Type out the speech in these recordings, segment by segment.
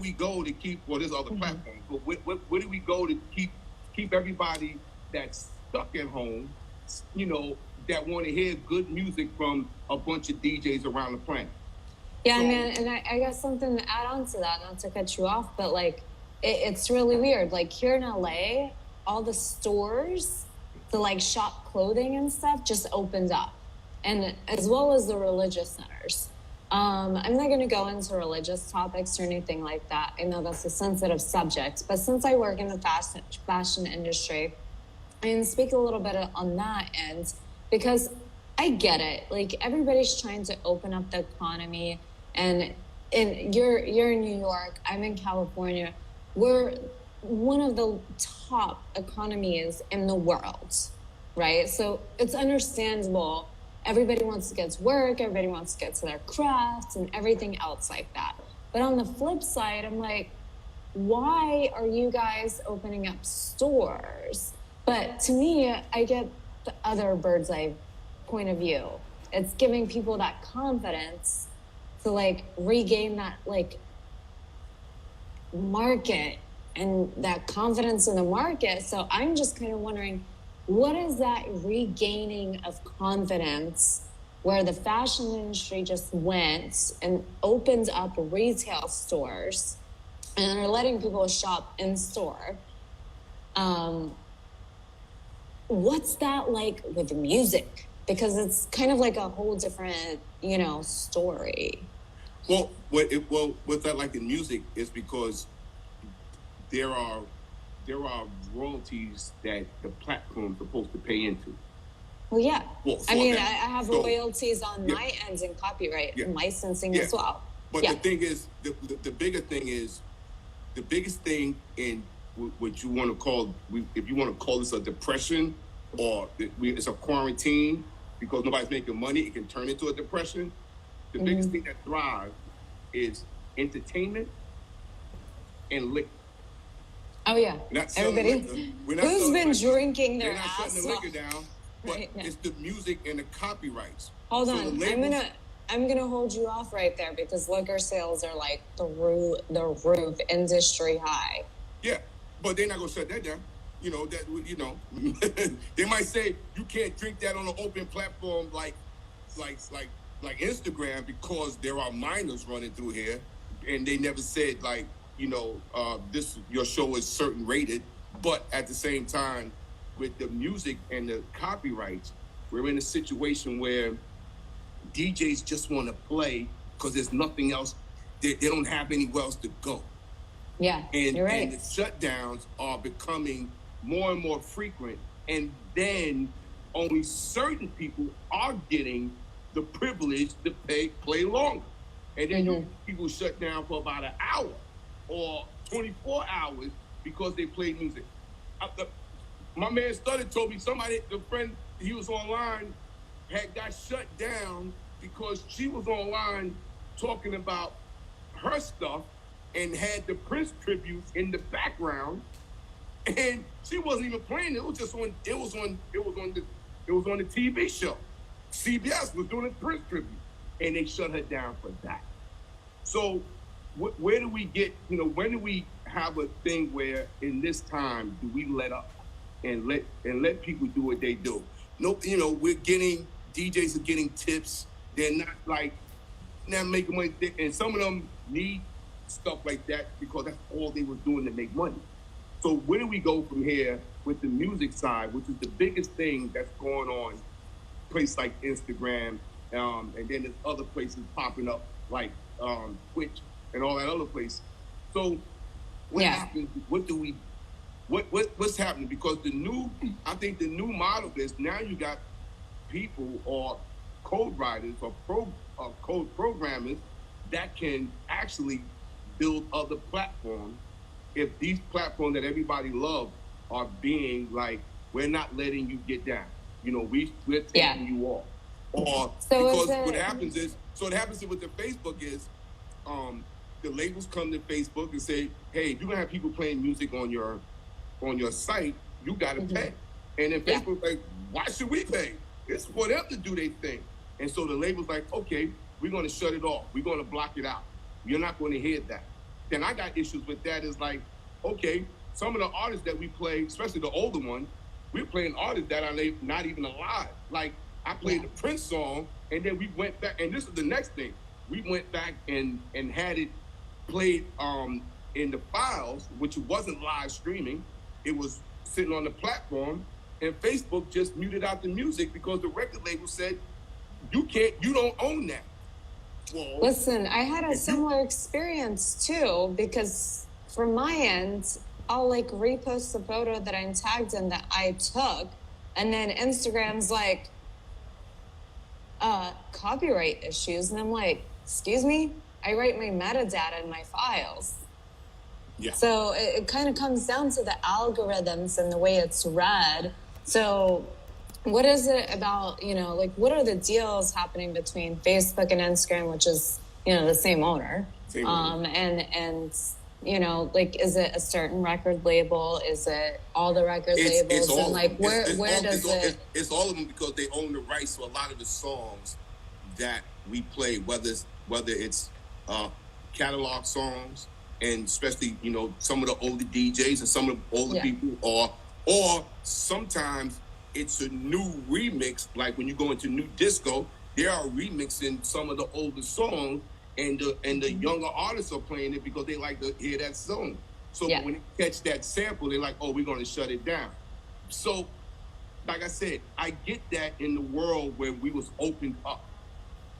we go to keep? Well, there's other platforms, but where do we go to keep everybody that's stuck at home, you know, that want to hear good music from a bunch of DJs around the planet? Yeah, so, man, and I guess something to add on to that, not to cut you off, but like it's really weird. Like here in LA, all the stores to like shop clothing and stuff just opened up, and as well as the religious centers. I'm not going to go into religious topics or anything like that. I know that's a sensitive subject, but since I work in the fashion industry, I can speak a little bit on that end because I get it. Like everybody's trying to open up the economy, and you're in New York, I'm in California. We're one of the top economies in the world, right? So it's understandable. Everybody wants to get to work, everybody wants to get to their crafts and everything else like that. But on the flip side, I'm like, why are you guys opening up stores? But to me, I get the other bird's eye point of view. It's giving people that confidence to like regain that like market and that confidence in the market. So I'm just kind of wondering, what is that regaining of confidence where the fashion industry just went and opened up retail stores and are letting people shop in store? What's that like with music? Because it's kind of like a whole different, you know, story. Well, what's that like in music is because there are royalties that the platform's supposed to pay into. Well, yeah. Well, I mean, I have royalties on my ends in copyright and licensing as well. But the thing is, the bigger thing is, the biggest thing in what you want to call, if you want to call this a depression or it's a quarantine because nobody's making money, it can turn into a depression. The biggest thing that thrives is entertainment and liquor. Oh yeah, everybody. Who's been drinking their ass off? We're not shutting the liquor down, but it's the music and the copyrights. Hold on, I'm gonna hold you off right there because liquor sales are like the roof industry high. Yeah, but they're not gonna shut that down. You know that they might say you can't drink that on an open platform like Instagram because there are minors running through here, and they never said like, this your show is certain rated, but at the same time, with the music and the copyrights, we're in a situation where DJs just want to play because there's nothing else. They don't have anywhere else to go. Yeah, you're right. And the shutdowns are becoming more and more frequent, and then only certain people are getting the privilege to play longer. And then people shut down for about an hour or 24 hours because they played music. My man Studdard told me the friend he was online got shut down because she was online talking about her stuff and had the Prince tributes in the background, and she wasn't even playing. It was just on. It was on the TV show. CBS was doing a Prince tribute, and they shut her down for that. So, where do we get? When do we have a thing where in this time do we let up and let people do what they do? No, DJs are getting tips. They're not making money, and some of them need stuff like that because that's all they were doing to make money. So where do we go from here with the music side, which is the biggest thing that's going on? Place like Instagram, and then there's other places popping up like Twitch and all that other place. So what happens? What's happening? Because I think the new model is now you got people or code writers or code programmers that can actually build other platforms. If these platforms that everybody loves are being like, we're not letting you get down. We're taking you off. Or because what happens with the Facebook is the labels come to Facebook and say, hey, if you're gonna have people playing music on your site, you gotta pay. And then Facebook's like, why should we pay? It's for them to do their thing. And so the label's like, okay, we're gonna shut it off. We're gonna block it out. You're not gonna hear that. then I got issues with that. Is like, okay, some of the artists that we play, especially the older ones, we're playing artists that are not even alive. Like I played the Prince song, and then we went back, and this is the next thing. We went back and had it played in the files, which wasn't live streaming. It was sitting on the platform, and Facebook just muted out the music because the record label said, you don't own that. Well, listen, I had a similar experience too, because from my end, I'll like repost the photo that I'm tagged in that I took, and then Instagram's like, copyright issues, and I'm like, excuse me, I write my metadata in my files. Yeah. So it kind of comes down to the algorithms and the way it's read. So what is it about, like what are the deals happening between Facebook and Instagram, which is, the same owner? And like, is it a certain record label? Is it all the record labels? It's all and like, where does it? It's all of them because they own the rights to a lot of the songs that we play, whether it's catalog songs, and especially, some of the older DJs and some of the older people, or sometimes it's a new remix. Like when you go into new disco, they are remixing some of the older songs, and the younger artists are playing it because they like to hear that song. So when they catch that sample, they're like, oh, we're going to shut it down. So, like I said, I get that in the world where we was opened up.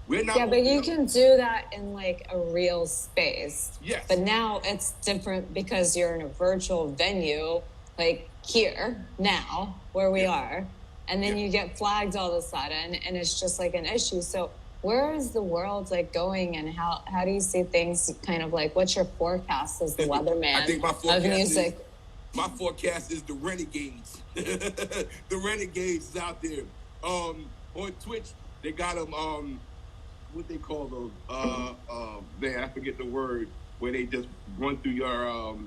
We're not. Yeah, but you can do that in like a real space. Yes. But now it's different because you're in a virtual venue, like here now where we are, and then you get flagged all of a sudden, and it's just like an issue. So where is the world like going, and how do you see things? Kind of like, what's your forecast as the weatherman I think my forecast of music? My forecast is the renegades. The renegades is out there. On Twitch, they got them. What they call those? Man, I forget the word. Where they just run through your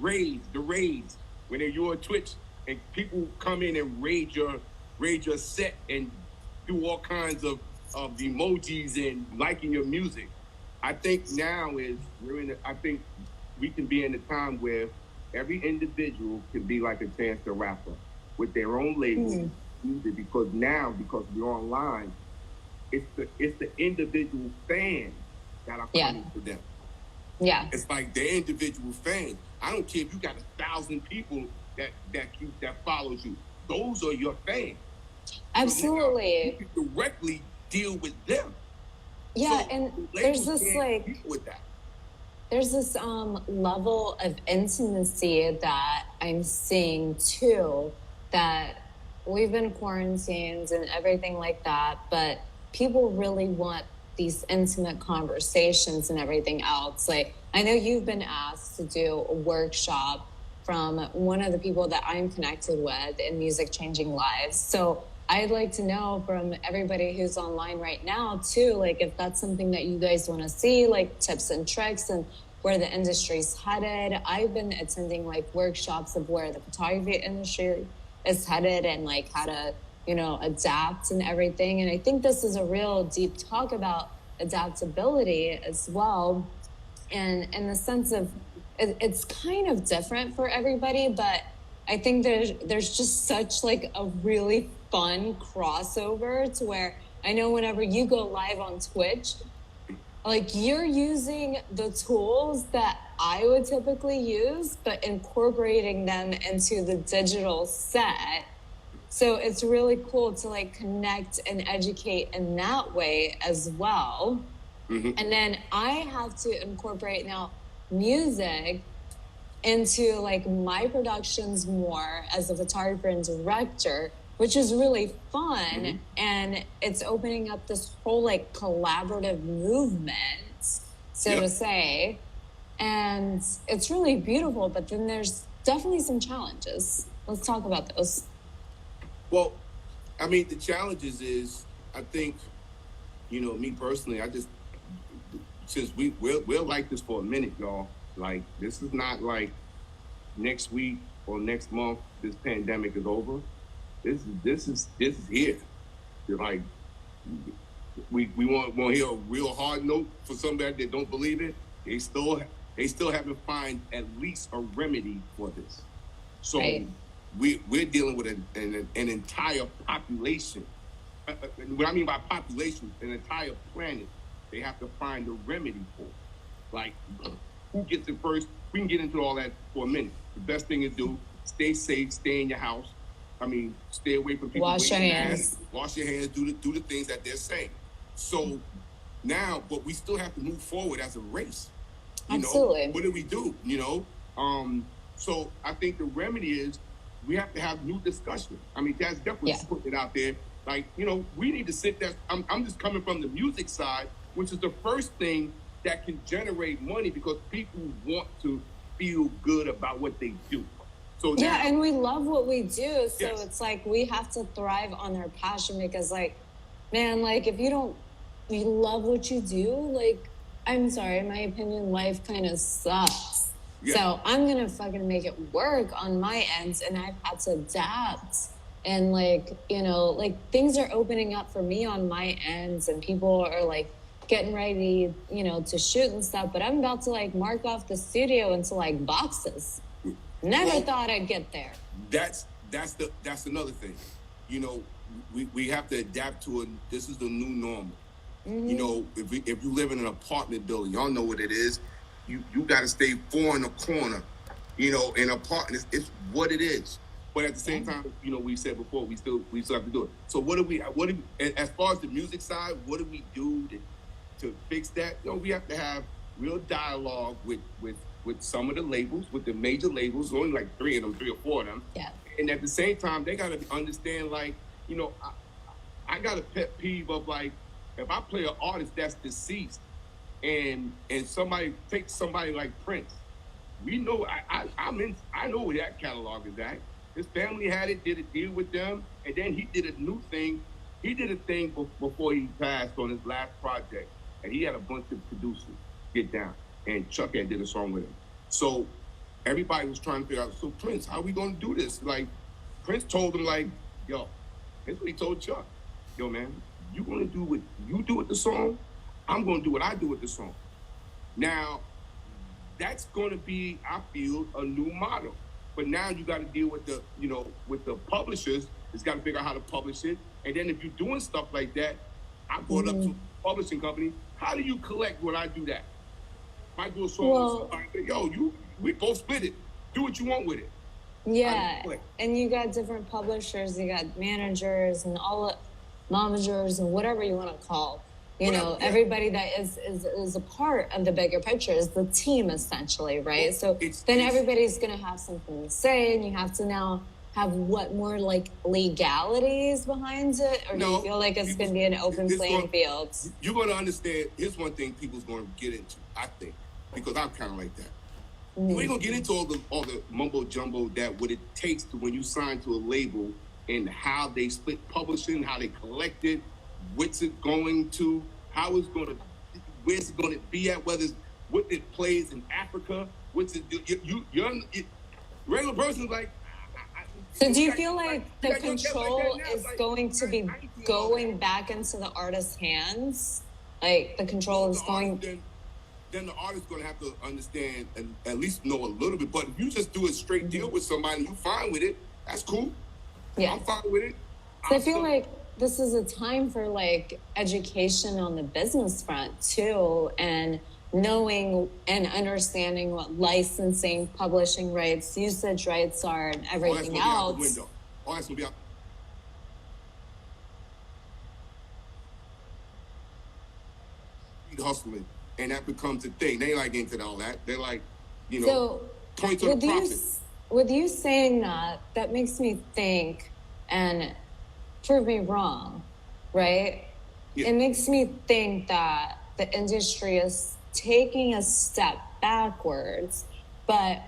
raids. The raids. When you're on Twitch and people come in and raid your set and do all kinds of emojis and liking your music. I think now I think we can be in a time where every individual can be like a Chance the Rapper with their own label, because we're online, it's the individual fans that are coming to them. Yeah, it's like the individual fans. I don't care if you got 1,000 people that follows you; those are your fans. Absolutely. So you can directly deal with them. Yeah, so and there's this there's this level of intimacy that I'm seeing too, that we've been quarantined and everything like that, but people really want these intimate conversations and everything else. Like, I know you've been asked to do a workshop from one of the people that I'm connected with in Music Changing Lives. So I'd like to know from everybody who's online right now too, like if that's something that you guys want to see, like tips and tricks and where the industry's headed. I've been attending like workshops of where the photography industry is headed and like how to, adapt and everything. And I think this is a real deep talk about adaptability as well. And in the sense of it's kind of different for everybody, but I think there's just such like a really fun crossover to where I know whenever you go live on Twitch, like you're using the tools that I would typically use, but incorporating them into the digital set. So it's really cool to like connect and educate in that way as well. And then I have to incorporate now music into like my productions more as a photographer and director, which is really fun. And it's opening up this whole like collaborative movement, so to say. And it's really beautiful, but then there's definitely some challenges. Let's talk about those. Well, I mean, the challenges is, I think, me personally, since we're like this for a minute, y'all. Like, this is not like next week or next month this pandemic is over. This is here. Like, we want to hear a real hard note for somebody that don't believe it. They still They still haven't found at least a remedy for this. So Right. we're dealing with an entire population. What I mean by population, an entire planet. They have to find a remedy for. Like, who gets it first? We can get into all that for a minute. The best thing to do: stay safe, stay in your house. I mean, stay away from people. Wash your waving hands. masks, wash your hands. Do the things that they're saying. So now, but we still have to move forward as a race. You Absolutely. know, what do we do? You know, so I think the remedy is we have to have new discussion. I mean, that's definitely Yeah. putting it out there. Like, you know, we need to sit there. I'm just coming from the music side, which is the first thing that can generate money because people want to feel good about what they do. So now, Yeah, and we love what we do, so Yes. it's like we have to thrive on our passion because, like, man, like if you love what you do, like, I'm sorry, in my opinion, life kind of sucks. Yeah. So I'm gonna fucking make it work on my ends, and I've had to adapt. And like, you know, like things are opening up for me on my ends, and people are like getting ready, you know, to shoot and stuff. But I'm about to like mark off the studio into like boxes. Never Well, thought I'd get there. that's another thing. You know, we have to adapt to it. This is the new normal. You know, if you live in an apartment building, y'all know what it is. You got to stay 4 in a corner. You know, in apartments, it's what it is. But at the same time, you know, we said before, we still have to do it. So what do we as far as the music side, what do we do to fix that? You know, we have to have real dialogue with some of the labels, with the major labels, only like 3 or 4 of them. Yeah. And at the same time, they got to understand, like, you know, I got a pet peeve of, like, if I play an artist that's deceased and somebody takes somebody like Prince, we know, I know where that catalog is at. His family had it, did a deal with them, and then he did a new thing. He did a thing before he passed on his last project, and he had a bunch of producers get down, and Chuck had did a song with him. So everybody was trying to figure out, so Prince, how we gonna do this? Like, Prince told him, like, yo, here's what he told Chuck. Yo, man, you gonna do what you do with the song, I'm gonna do what I do with the song. Now, that's gonna be, I feel, a new model. But now you got to deal with the, you know, with the publishers. It's got to figure out how to publish it. And then if you're doing stuff like that, I brought up to a publishing company. How do you collect when I do that? If I do a song with somebody, yo, we both split it. Do what you want with it. Yeah, and you got different publishers, you got managers and all momagers and whatever you want to call. You know, everybody that is a part of the bigger picture is the team, essentially, right? Well, so then everybody's going to have something to say, and you have to now have what more like legalities behind it, or do you feel like it's going to be an open playing field? You're going to understand. Here's one thing people's going to get into, I think, because I'm kind of like that. You ain't gonna get into all the mumbo jumbo that what it takes to when you sign to a label and how they split publishing, how they collect it, what's it going to, how it's gonna, where's it gonna be at, whether it's what it plays in Africa, what's it you're regular person's like. So do you feel like the control is going to be going back into the artist's hands? Like the control is going. Then the artist's going to have to understand and at least know a little bit. But if you just do a straight deal with somebody and you're fine with it, that's cool. Yeah. I'm fine with it. So I feel like this is a time for like education on the business front too, and knowing and understanding what licensing, publishing rights, usage rights are, and everything else. All that's going to be out. Hustling. And that becomes a thing. They like into all that. They're like, you know, so point to the profit. With you saying that, that makes me think, and prove me wrong, right? Yeah. It makes me think that the industry is taking a step backwards. But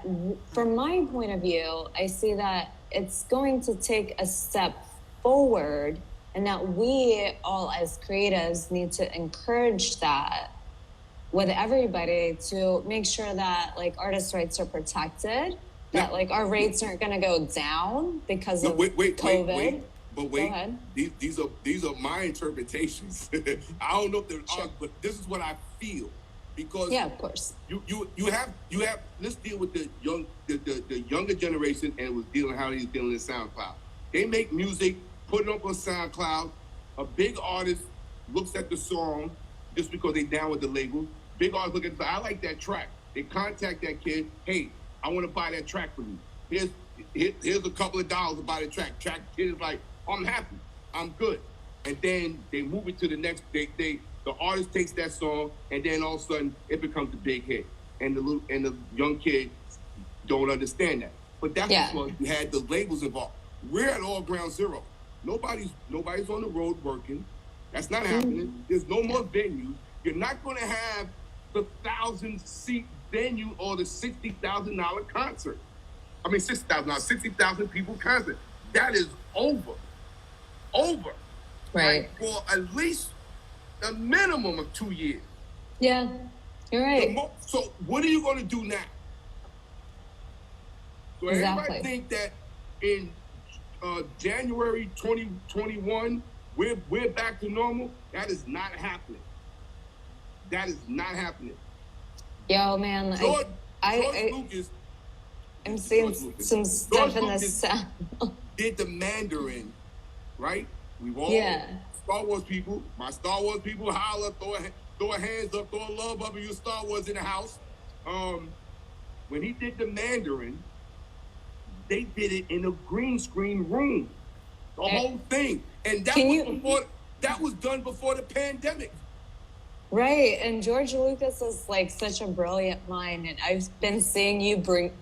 from my point of view, I see that it's going to take a step forward, and that we all as creatives need to encourage that with everybody to make sure that like artist rights are protected, that like our rates aren't going to go down because of COVID. But wait, these are my interpretations. I don't know if they're but this is what I feel. because Yeah, of course. you have let's deal with the younger generation, and it was dealing how he's dealing in SoundCloud. They make music, put it up on SoundCloud. A big artist looks at the song just because they down with the label. Big artists look at I like that track. They contact that kid. Hey, I want to buy that track from you. Here's a couple of dollars to buy the track. Track kid is like, I'm happy. I'm good. And then they move it to the next. The artist takes that song, and then all of a sudden it becomes a big hit. And the young kid don't understand that. But that's because you had the labels involved. We're at all ground zero. Nobody's on the road working. That's not happening. There's no more venues. You're not going to have the 1,000-seat venue or the $60,000 concert. I mean, $60,000, 60,000 people concert. That is over. Over. Right. Like for at least a minimum of 2 years. Yeah, you're right. So what are you going to do now? So Exactly. everybody think that in January 2021, we're back to normal. That is not happening. That is not happening. Yo, man, George I Lucas. I'm seeing some stuff in the sound. Did the Mandarin, right? We've all Star Wars people. My Star Wars people holler, throw a hands up, throw a love up, and you Star Wars in the house. When he did the Mandarin, they did it in a green screen room. The whole thing. And that was done before the pandemic. Right, and George Lucas is like such a brilliant mind, and I've been seeing you bring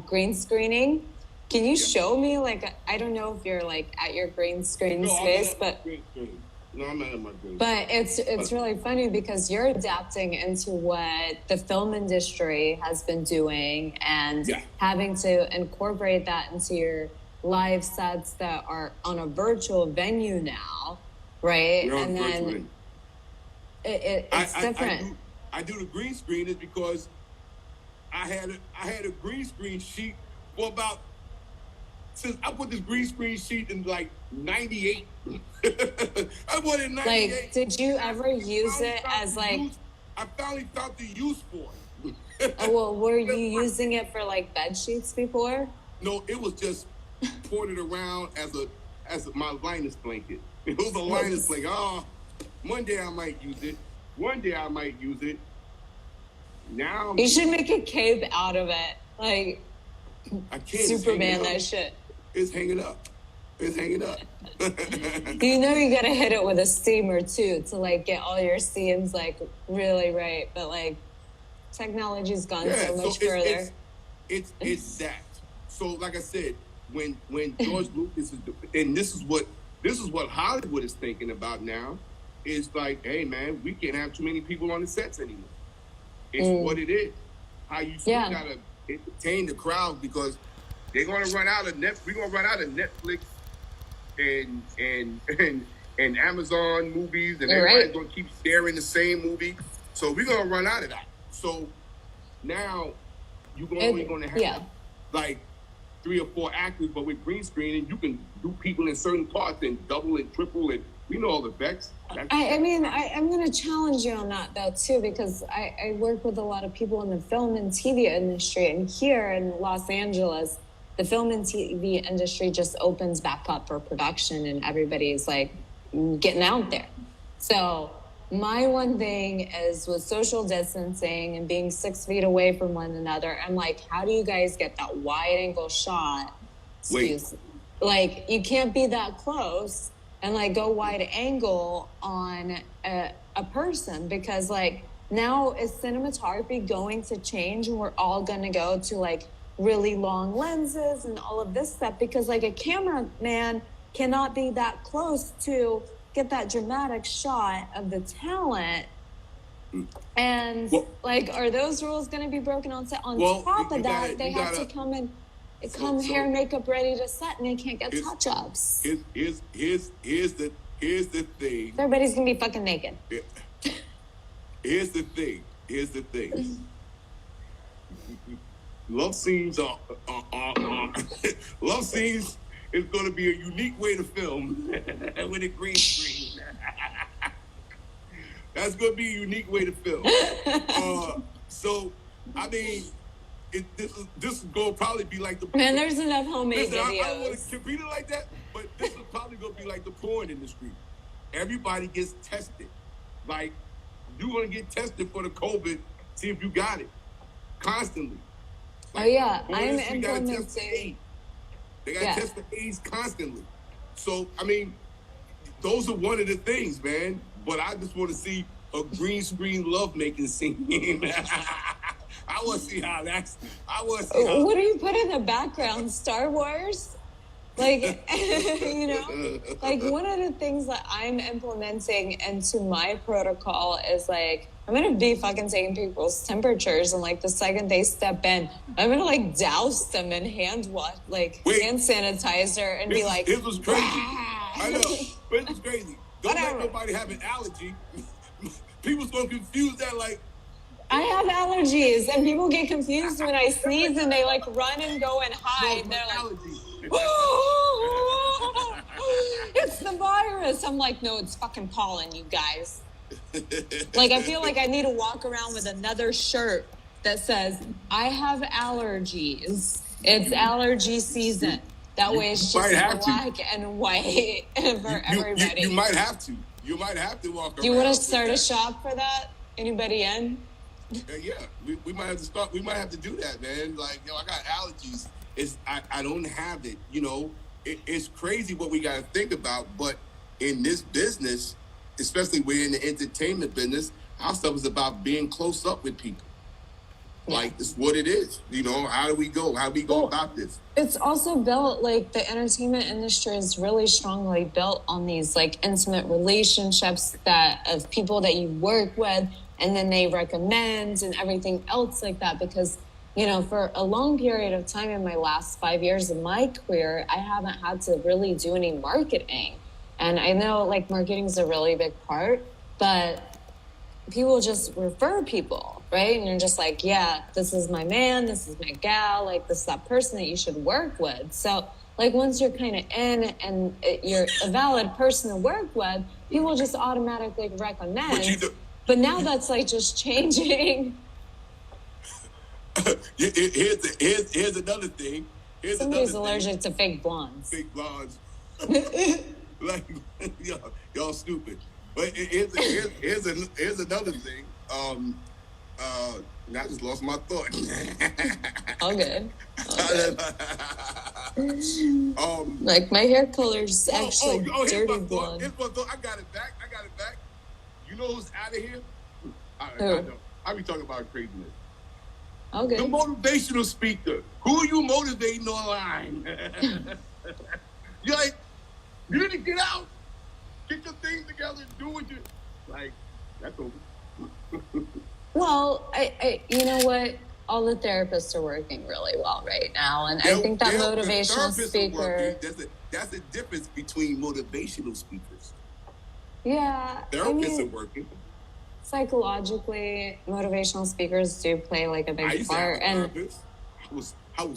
green screening. Can you show me, like, I don't know if you're like at your green screen space, but no, I'm not at my green. But it's really funny because you're adapting into what the film industry has been doing and having to incorporate that into your live sets that are on a virtual venue now, right? And then it's different. I do the green screen is because I had a green screen sheet for about since I put this green screen sheet in like 98. I put it in 98. Like, did you ever use it as like? I finally found the use for it. Well, were you using it for like bed sheets before? No, it was just poured around as my Linus blanket. It was a Linus blanket. One day I might use it. One day I might use it. Now you should make a cape out of it, like I can't. Superman. That shit. It's hanging up. It's hanging up. You know you gotta hit it with a steamer too to like get all your seams like really right. But like technology's gone so much further. It's that. So like I said, when George Lucas is, and this is what Hollywood is thinking about now, is like, hey man, we can't have too many people on the sets anymore. It's what it is. How you still gotta entertain the crowd because they're gonna run out of We're gonna run out of Netflix and Amazon movies, and everybody's gonna keep sharing the same movie. So we're gonna run out of that. So now you're only gonna have like 3 or 4 actors, but with green screen, you can do people in certain parts and double and triple, and we know all the effects. I mean, I'm going to challenge you on that, though, too, because I work with a lot of people in the film and TV industry. And here in Los Angeles, the film and TV industry just opens back up for production and everybody's like getting out there. So my one thing is with social distancing and being 6 feet away from one another, I'm like, how do you guys get that wide angle shot? Like, you can't be that close and like go wide angle on a person because like now is cinematography going to change and we're all going to go to like really long lenses and all of this stuff because like a cameraman cannot be that close to get that dramatic shot of the talent. And like, are those rules going to be broken on set? On top of that, they have to come and hair and makeup ready to set, and they can't get touch-ups. Here's the thing. Everybody's gonna be fucking naked. Here's the thing. Love scenes are love scenes is going to be a unique way to film with a green screen. That's gonna be a unique way to feel. So, I mean, this is gonna probably be like the Man, there's enough homemade listen, videos. I don't want to compete it like that, but this is probably gonna be like the porn industry. Everybody gets tested. Like, you're gonna get tested for the COVID, see if you got it constantly. Oh yeah, porn I'm industry gotta test for implementing. AIDS. They gotta test for AIDS constantly. So, I mean, those are one of the things, man. But I just want to see a green screen lovemaking scene. I want to see how that's. I want to see how. What do you put in the background? Star Wars? Like, you know, like one of the things that I'm implementing into my protocol is like, I'm going to be fucking taking people's temperatures, and like the second they step in, I'm going to like douse them in hand wash, like hand sanitizer, and be like, it was crazy. I know, but it was crazy. Don't let nobody have an allergy. People's going to confuse that like, I have allergies, and people get confused when I sneeze, and they like run and go and hide. no, They're like, allergy. it's the virus. I'm like, no, it's fucking pollen, you guys. Like, I feel like I need to walk around with another shirt that says, I have allergies. It's allergy season. That way it's just black and white for everybody. You might have to. You might have to walk around. Do you want to start a shop for that? Anybody in? Yeah, we might have to start. We might have to do that, man. Like, I got allergies. I don't have it. You know, it's crazy what we got to think about. But in this business, especially we're in the entertainment business, our stuff is about being close up with people. Like, it's what it is. You know, how do we go? How do we go about this? It's also built, like, the entertainment industry is really strongly built on these, like, intimate relationships that of people that you work with, and then they recommend and everything else like that. Because, you know, for a long period of time in my last 5 years of my career, I haven't had to really do any marketing. And I know, like, marketing is a really big part, but people just refer people, right? And you're just like, yeah, this is my man, this is my gal, like, this is that person that you should work with. So, like, once you're kind of in and you're a valid person to work with, people just automatically recommend. But now that's, like, just changing. Here's another thing. Somebody's allergic to fake blondes. Fake blondes. Like, y'all stupid. But here's another thing. I just lost my thought. All good. Like, my hair color's actually dirty blonde. Here's my thought. I got it back. You know who's out of here? I know. I be talking about craziness. Okay. The motivational speaker. Who are you motivating online? You're like, you need to get out. Get your things together and do what you like. That's over. Well, I you know what? All the therapists are working really well right now, and I think that motivational speaker. That's the difference between motivational speakers. Yeah, therapists are working. Psychologically, motivational speakers do play like a big part, and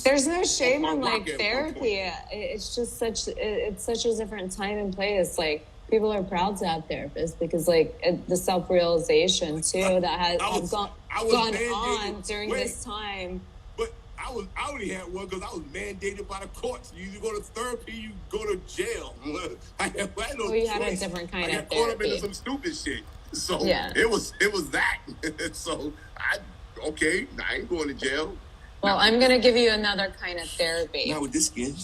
there's no shame in like therapy. It's just such a different time and place. Like, people are proud to have therapists because, like, the self-realization too that has gone on during this time. But I already had one because I was mandated by the courts. You either go to therapy, you go to jail. I had no you had a different kind of therapy. I got caught up into some stupid shit. So it was that. So I ain't going to jail. Well, I'm gonna give you another kind of therapy. Not with this skin.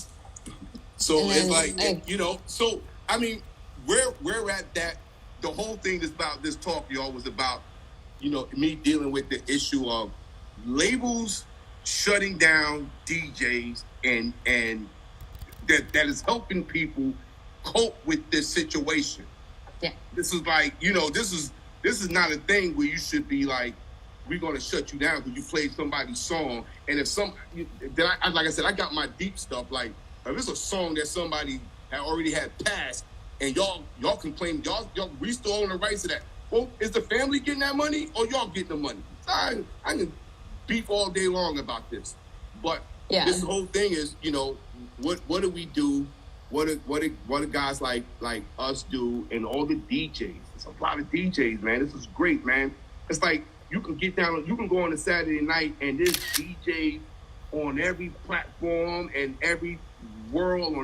So it's like, you know. So I mean, we're at that. The whole thing is about this talk, y'all, was about, you know, me dealing with the issue of labels shutting down DJs and that is helping people cope with this situation. Yeah. This is like, you know, this is not a thing where you should be like, we're gonna shut you down because you played somebody's song. And if like I said, I got my deep stuff. Like, if it's a song that somebody already had passed, and y'all complain, y'all we still own the rights to that. Well, is the family getting that money or y'all getting the money? I can beef all day long about this, but this whole thing is, you know, what do we do what do guys like us do, and all the DJs. There's a lot of DJs, man. This is great, man. It's like you can go on a Saturday night and there's DJs on every platform and every world,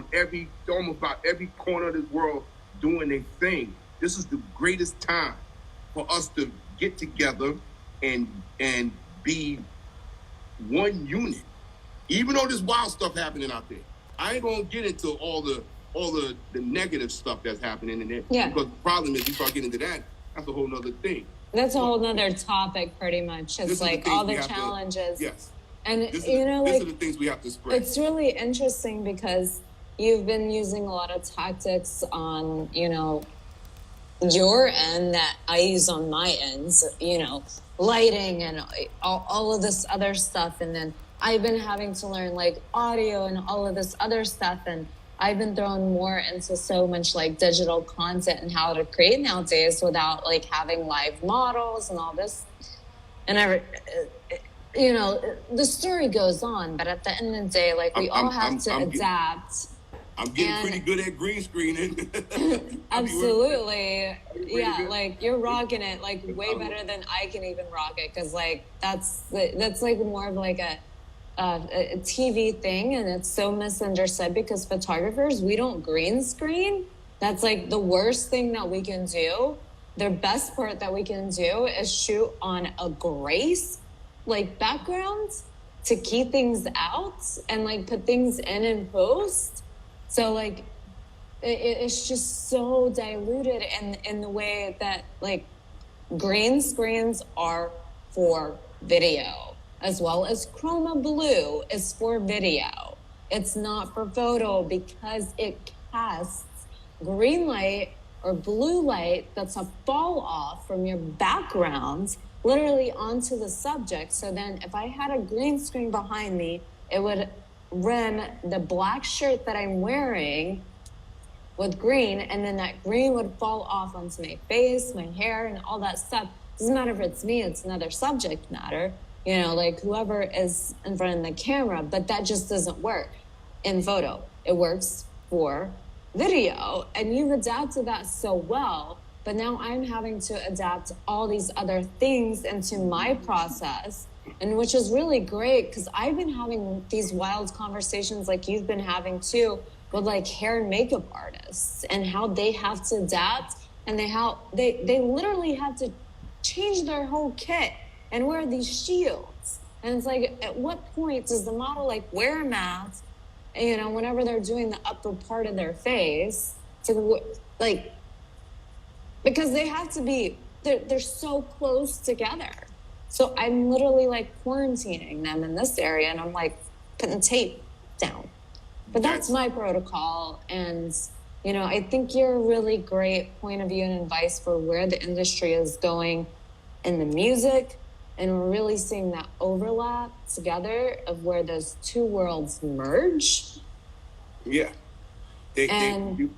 almost about every corner of this world doing their thing. This is the greatest time for us to get together and be one unit. Even though there's wild stuff happening out there, I ain't gonna get into all the negative stuff that's happening in there. Yeah. Because the problem is, you start getting into that, that's a whole nother thing. That's a whole nother topic, pretty much. It's like all the challenges. Yes. And these like, are the things we have to spread. It's really interesting because you've been using a lot of tactics on, your end that I use on my end, lighting and all of this other stuff. And then I've been having to learn like audio and all of this other stuff. And I've been thrown more into so much like digital content and how to create nowadays without like having live models and all this. And the story goes on, but at the end of the day, like we all have to adapt. I'm getting pretty good at green screening. Absolutely. Yeah, like you're rocking it like way better than I can even rock it, because like that's like more of like a TV thing, and it's so misunderstood because photographers, we don't green screen. That's like the worst thing that we can do. The best part that we can do is shoot on a grace like background to keep things out and like put things in post. So like it's just so diluted in the way that like green screens are for video, as well as chroma blue is for video. It's not for photo because it casts green light or blue light that's a fall off from your background literally onto the subject. So then if I had a green screen behind me, it would rim the black shirt that I'm wearing with green, and then that green would fall off onto my face, my hair, and all that stuff. Doesn't matter if it's me, it's another subject matter, like whoever is in front of the camera, but that just doesn't work in photo. It works for video, and you've adapted that so well, but now I'm having to adapt all these other things into my process, and which is really great because I've been having these wild conversations like you've been having too with like hair and makeup artists and how they have to adapt, and they literally have to change their whole kit and wear these shields. And it's like, at what point does the model like wear a mask, whenever they're doing the upper part of their face, to like, because they have to be, they're so close together. So I'm literally like quarantining them in this area, and I'm like putting tape down. But that's my protocol. And, I think you're a really great point of view and advice for where the industry is going in the music. And we're really seeing that overlap together of where those two worlds merge. Yeah. And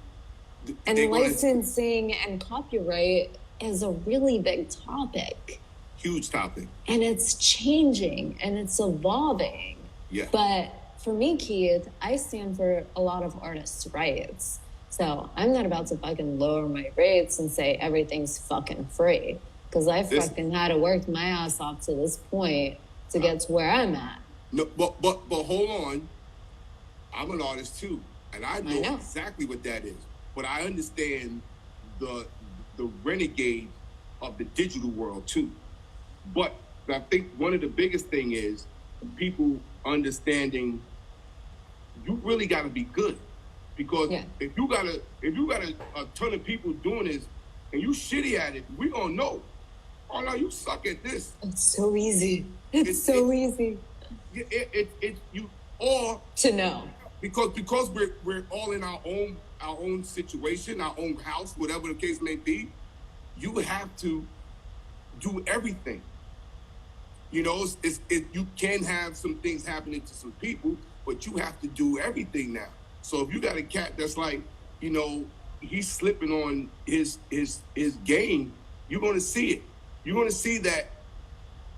licensing and copyright is a really big topic. Huge topic. And it's changing and it's evolving. Yeah. But for me, Keith, I stand for a lot of artists' rights. So I'm not about to fucking lower my rates and say everything's fucking free. Because I fucking had to work my ass off to this point to get to where I'm at. No, but hold on. I'm an artist too. And I know exactly what that is. But I understand the renegade of the digital world too. But I think one of the biggest thing is people understanding you really got to be good, because if you got a ton of people doing this and you shitty at it, we gonna know. Oh no, you suck at this. It's so easy. It's so easy. You all to know, because we're all in our own situation, our own house, whatever the case may be. You have to do everything. You can have some things happening to some people, but you have to do everything now. So if you got a cat that's like, he's slipping on his game, you're going to see it. You're going to see that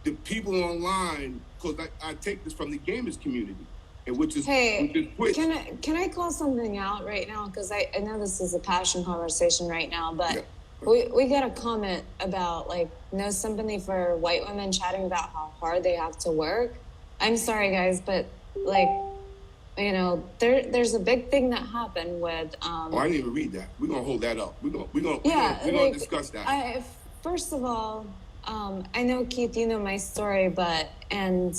the people online, because I take this from the gamers community, and which is Hey, Twitch. can I call something out right now? Because I know this is a passion conversation right now, but Yeah. we got a comment about like no sympathy for white women chatting about how hard they have to work. I'm sorry, guys, but like, you know, there's a big thing that happened with Oh, I didn't even read that. We're gonna hold that up. We're gonna like, discuss that. First of all, I know Keith, you know my story, but and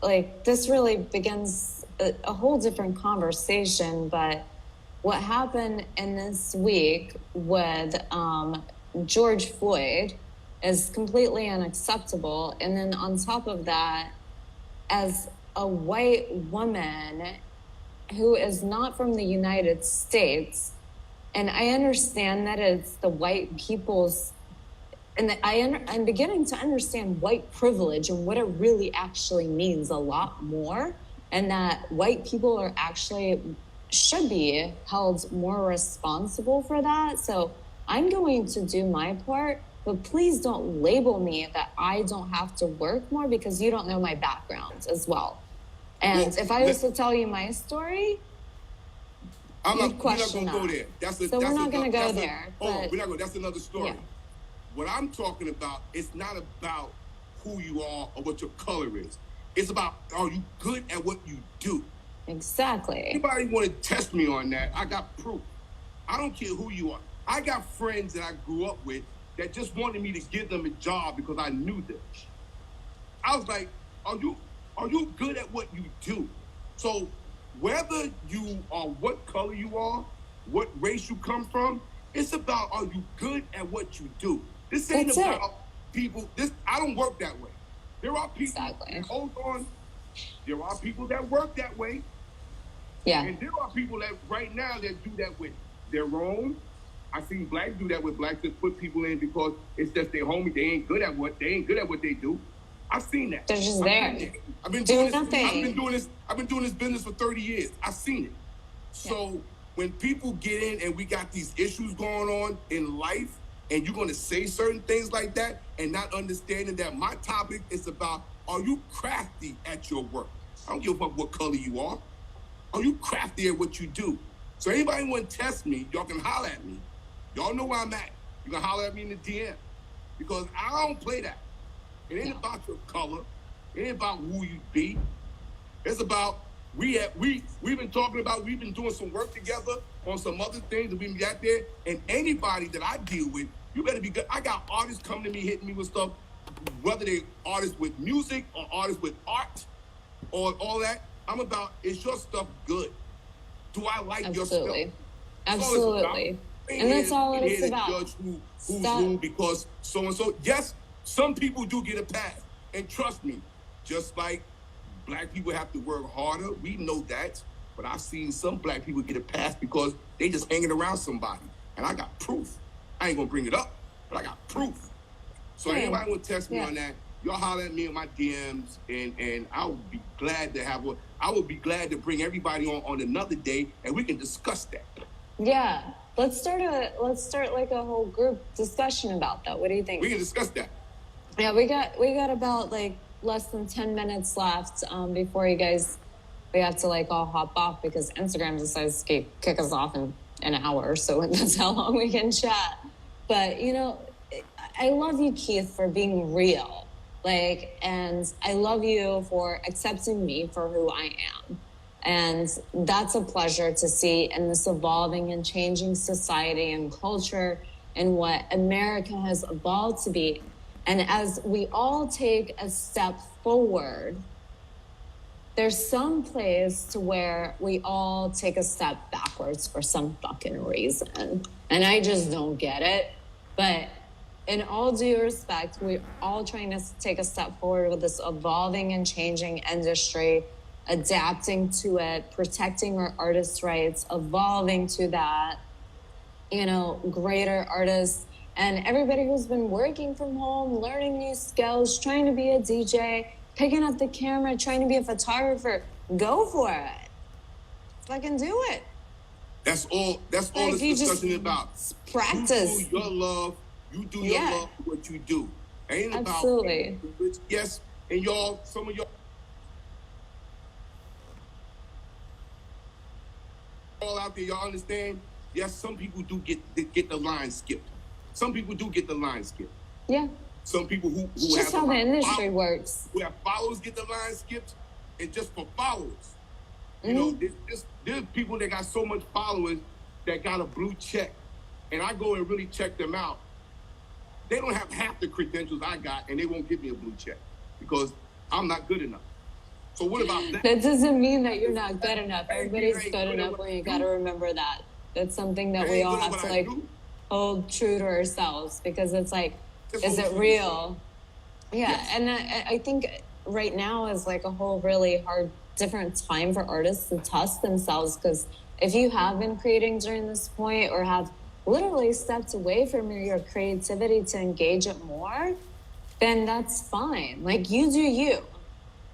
like this really begins a whole different conversation. But what happened in this week with George Floyd is completely unacceptable. And then on top of that, as a white woman who is not from the United States, and I understand that it's the white people's, and I'm beginning to understand white privilege and what it really actually means a lot more, and that white people are actually should be held more responsible for that. So I'm going to do my part, but please don't label me that I don't have to work more because you don't know my background as well. And Well, if I was to tell you my story, we're not question gonna go that. there. We're not gonna go there. We're not going. That's another story. Yeah. What I'm talking about, it's not about who you are or what your color is. It's about, are you good at what you do? Exactly. Anybody want to test me on that? I got proof. I don't care who you are. I got friends that I grew up with that just wanted me to give them a job because I knew them. I was like, are you good at what you do? So whether you are what color you are, what race you come from, it's about, are you good at what you do? This ain't That's about people. I don't work that way. There are people. Exactly. Hold on. There are people that work that way. Yeah. And there are people that right now that do that with their own. I've seen blacks do that with blacks that put people in because it's just their homie. They ain't good at what they do. I've seen that. They're just there. I've been doing doing nothing. I've been doing this business for 30 years. I've seen it. So when people get in and we got these issues going on in life, and you're gonna say certain things like that and not understanding that my topic is about, are you crafty at your work? I don't give a fuck what color you are. Are you crafty at what you do? So anybody want to test me, y'all can holler at me. Y'all know where I'm at. You can holler at me in the DM. Because I don't play that. It ain't about your color. It ain't about who you be. It's about, we've been talking about, we've been doing some work together on some other things that we got there. And anybody that I deal with, you better be good. I got artists coming to me, hitting me with stuff, whether they artists with music or artists with art or all that. I'm about, is your stuff good? Do I like your stuff? Absolutely. And that's all it is about. Judge who's who because so and so. Yes, some people do get a pass. And trust me, just like black people have to work harder, we know that. But I've seen some black people get a pass because they just hanging around somebody. And I got proof. I ain't gonna bring it up, but I got proof. So anybody want to test me on that, y'all holler at me in my DMs, and I would be glad to have I would be glad to bring everybody on another day, and we can discuss that. Yeah, let's start like a whole group discussion about that. What do you think? We can discuss that. Yeah, we got about like less than 10 minutes left before you guys. We have to like all hop off because Instagram decides to kick us off in an hour, so that's how long we can chat. But you know, I love you, Keith, for being real. Like, and I love you for accepting me for who I am. And that's a pleasure to see in this evolving and changing society and culture and what America has evolved to be. And as we all take a step forward, there's some place to where we all take a step backwards for some fucking reason. And I just don't get it. But in all due respect, we're all trying to take a step forward with this evolving and changing industry, adapting to it, protecting our artists' rights, evolving to that, you know, greater artists. And everybody who's been working from home, learning new skills, trying to be a DJ, picking up the camera, trying to be a photographer, go for it. Fucking do it. That's all this discussion is about. Practice. You do your love. You do your love for what you do. Ain't Absolutely. About yes, and y'all, some of y'all all out there, y'all understand? Yes, some people do get the line skipped. Some people do get the line skipped. Yeah. Some people who It's just have how the industry works. Who have followers get the line skipped, and just for followers. You Mm-hmm. know, there's people that got so much followers that got a blue check, and I go and really check them out. They don't have half the credentials I got, and they won't give me a blue check because I'm not good enough. So what about that? That doesn't mean that you're not good enough. Everybody's good enough when you got to remember that. That's something that we all have to like hold true to ourselves, because it's like, is it real? Yeah. Yes. And I think right now is like a whole really hard, different time for artists to test themselves, because if you have been creating during this point or have literally stepped away from your creativity to engage it more, then that's fine. Like, you do you,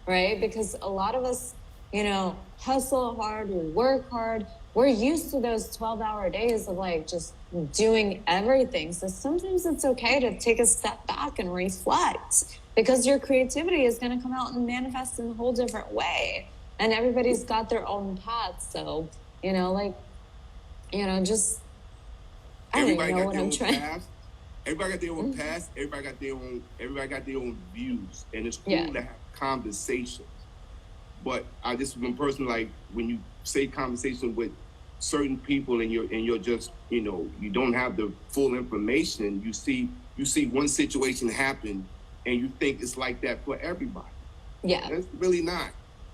right? Because a lot of us, you know, hustle hard, we work hard. We're used to those 12-hour days of like just doing everything. So sometimes it's okay to take a step back and reflect, because your creativity is going to come out and manifest in a whole different way. And everybody's got their own path. So, you know, like, you know, just, I don't even know what I'm trying. Everybody got their own past. Everybody got their own views. And it's cool to have conversations. But I just, when personally, like, when you say conversation with certain people and you're just, you know, you don't have the full information, you see one situation happen and you think it's like that for everybody. Yeah. It's really not.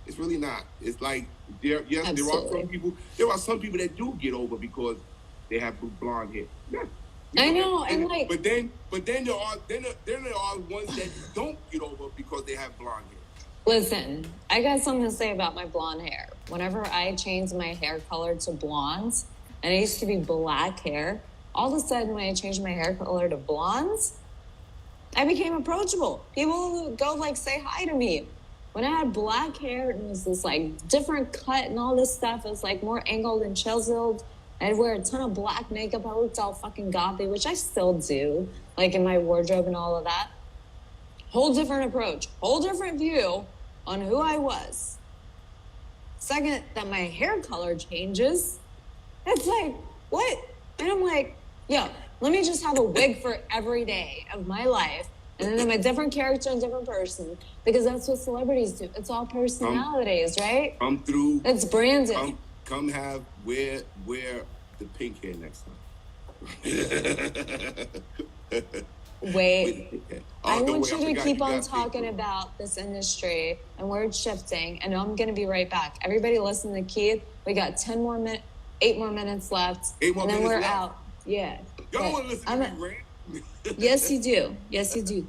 It's really not. It's like, there are some people that do get over because they have blonde hair. Yeah. I know, and like, but then there are ones that don't get over because they have blonde hair. Listen, I got something to say about my blonde hair. Whenever I changed my hair color to blondes, and it used to be black hair, all of a sudden when I changed my hair color to blondes, I became approachable. People would go like say hi to me. When I had black hair and it was this like different cut and all this stuff, it was like more angled and chiseled. I'd wear a ton of black makeup. I looked all fucking gothy, which I still do, like in my wardrobe and all of that. Whole different approach, whole different view on who I was. Second that my hair color changes, it's like, what? And I'm like, yo, let me just have a wig for every day of my life. And then I'm a different character and different person, because that's what celebrities do. It's all personalities, right? Come through. It's branded. Wear the pink hair next time. Wait, I want you to keep on talking about this industry and word shifting, and I'm going to be right back. Everybody listen to Keith. We got 8 more minutes left, and then we're out. Yeah. Y'all don't want to listen to me rant? Yes, you do. Yes, you do.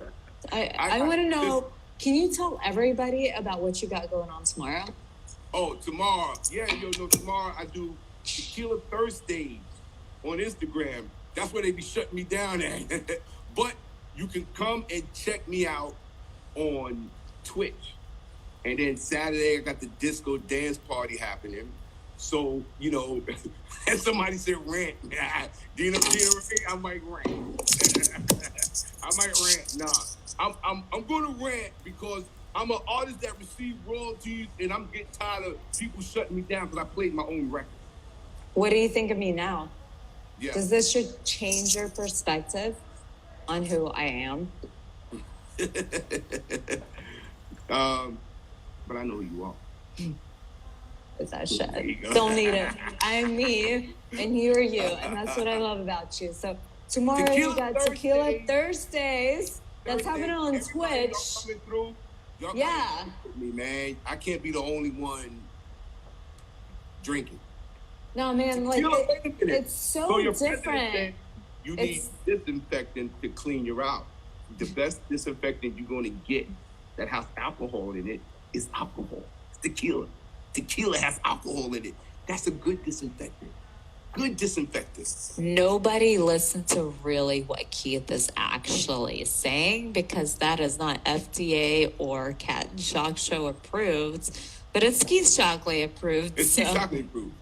I want to know, can you tell everybody about what you got going on tomorrow? Oh, tomorrow. Yeah, tomorrow I do Tequila Thursdays on Instagram. That's where they be shutting me down at. But you can come and check me out on Twitch. And then Saturday, I got the disco dance party happening. So, you know, and somebody said rant. Dina, I might rant. I might rant. Nah, I'm going to rant because I'm an artist that receives royalties, and I'm getting tired of people shutting me down because I played my own record. What do you think of me now? Yeah. Does this should change your perspective on who I am? But I know who you are. It's that shit. Don't need it. I'm me, and you're you, and that's what I love about you. So tomorrow we got Tequila Thursdays. That's happening on Twitch. Yeah. Me, man. I can't be the only one drinking. No, man, like it's so different. You need disinfectant to clean you out. The best disinfectant you're going to get that has alcohol in it is alcohol. It's tequila. Tequila has alcohol in it. That's a good disinfectant. Good disinfectant. Nobody listen to really what Keith is actually saying, because that is not FDA or Cat and Shock Show approved, but it's Keith Shockley approved. It's Keith Shockley approved.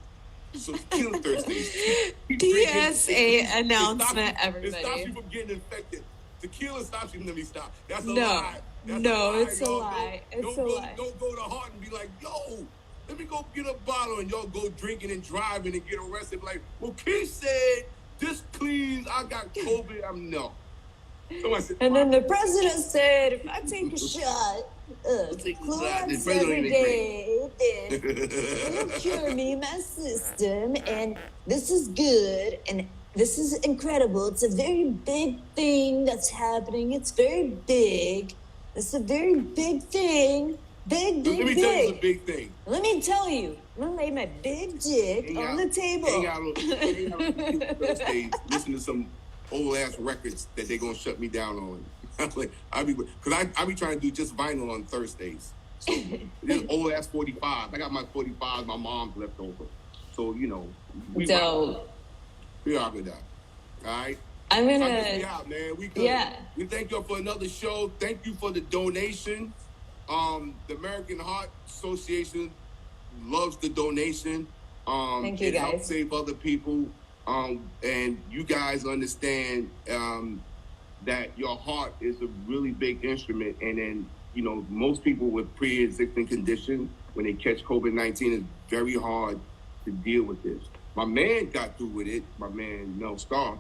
So Tequila Thursdays. PSA announcement, everybody. It stops you from getting infected. Tequila stops you from getting stopped. That's a no. lie. It's a lie. It's a lie. Don't go to heart and be like, yo, let me go get a bottle, and y'all go drinking and driving and get arrested. Like, well, Keith said this cleans. I got COVID. I'm no. Said, and then the president said, if I take a shot of Clorox every day, then it'll cure me, my system, and this is good, and this is incredible. It's a very big thing that's happening. It's very big. It's a very big thing. Big, let me big. tell you it's a big thing. Let me tell you, I'm gonna lay my big dick on the table. Hang out on Thursdays, listen to some old ass records that they're gonna shut me down on. I be trying to do just vinyl on Thursdays. So this old ass 45. I got my 45. My mom's left over. So we rock with that. All right. I'm gonna. We out, man. We good. Yeah. We thank you for another show. Thank you for the donation. The American Heart Association loves the donation. Thank you, guys. It helps save other people. And you guys understand that your heart is a really big instrument. And then, most people with pre-existing condition, when they catch COVID-19, it's very hard to deal with this. My man got through with it. My man, Mel Starr,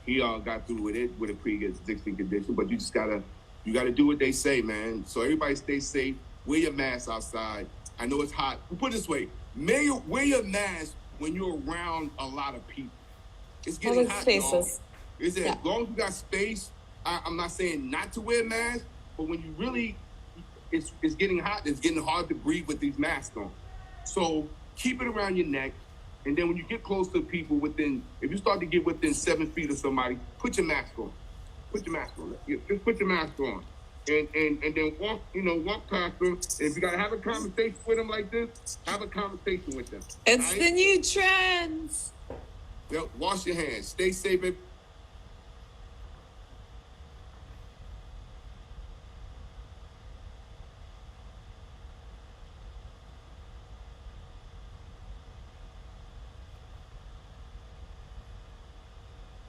he got through with it with a pre-existing condition. But you gotta do what they say, man. So everybody stay safe. Wear your mask outside. I know it's hot. Put it this way, wear your mask when you're around a lot of people. It's getting hot, spaces. As long as you got space, I'm not saying not to wear a mask, but when you really, it's getting hot, it's getting hard to breathe with these masks on. So keep it around your neck. And then when you get close to people if you start to get within 7 feet of somebody, put your mask on. Put your mask on. Just put your mask on. And then walk past them. And if you gotta have a conversation with them like this, have a conversation with them. It's the new trend. Wash your hands. Stay safe.